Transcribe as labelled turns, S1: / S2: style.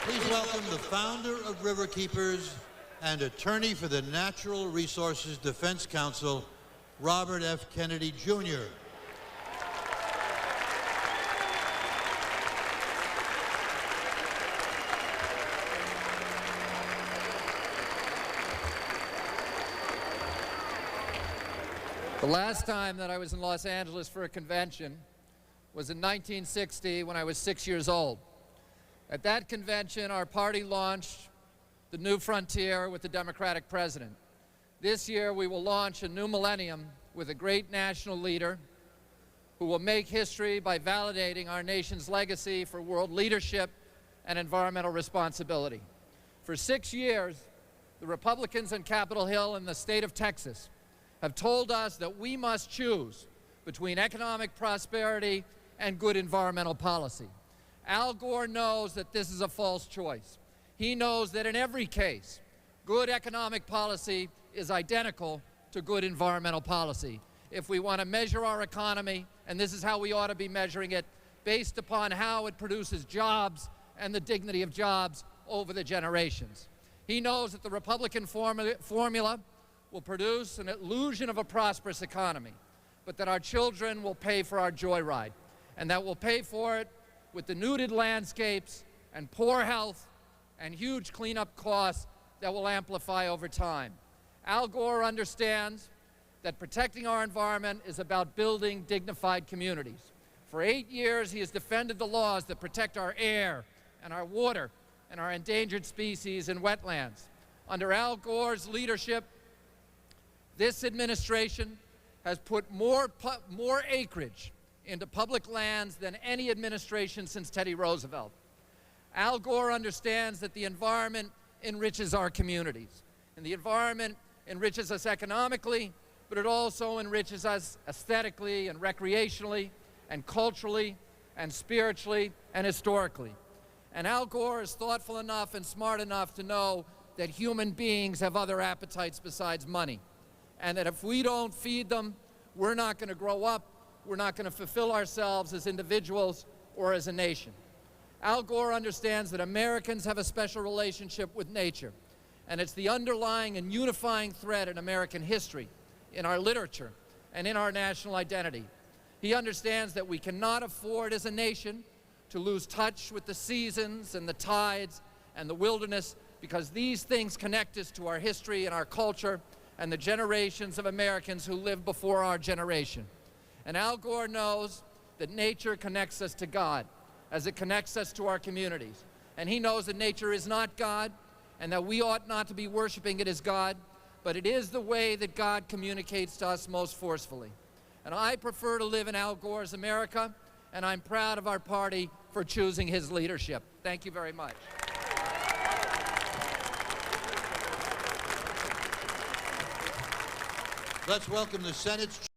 S1: Please welcome the founder of Riverkeepers and attorney for the Natural Resources Defense Council, Robert F. Kennedy, Jr.
S2: The last time that I was in Los Angeles for a convention was in 1960 when I was 6 years old. At that convention, our party launched the new frontier with the Democratic president. This year, we will launch a new millennium with a great national leader who will make history by validating our nation's legacy for world leadership and environmental responsibility. For 6 years, the Republicans on Capitol Hill in the state of Texas have told us that we must choose between economic prosperity and good environmental policy. Al Gore knows that this is a false choice. He knows that in every case, good economic policy is identical to good environmental policy. If we want to measure our economy, and this is how we ought to be measuring it, based upon how it produces jobs and the dignity of jobs over the generations. He knows that the Republican formula will produce an illusion of a prosperous economy, but that our children will pay for our joyride, and that we'll pay for it with denuded landscapes and poor health and huge cleanup costs that will amplify over time. Al Gore understands that protecting our environment is about building dignified communities. For 8 years, he has defended the laws that protect our air and our water and our endangered species and wetlands. Under Al Gore's leadership, this administration has put more acreage into public lands than any administration since Teddy Roosevelt. Al Gore understands that the environment enriches our communities, and the environment enriches us economically, but it also enriches us aesthetically and recreationally and culturally and spiritually and historically. And Al Gore is thoughtful enough and smart enough to know that human beings have other appetites besides money, and that if we don't feed them, we're not going to grow up, we're not going to fulfill ourselves as individuals or as a nation. Al Gore understands that Americans have a special relationship with nature, and it's the underlying and unifying thread in American history, in our literature, and in our national identity. He understands that we cannot afford as a nation to lose touch with the seasons and the tides and the wilderness, because these things connect us to our history and our culture and the generations of Americans who lived before our generation. And Al Gore knows that nature connects us to God as it connects us to our communities. And he knows that nature is not God and that we ought not to be worshiping it as God, but it is the way that God communicates to us most forcefully. And I prefer to live in Al Gore's America, and I'm proud of our party for choosing his leadership. Thank you very much.
S1: Let's welcome the Senate's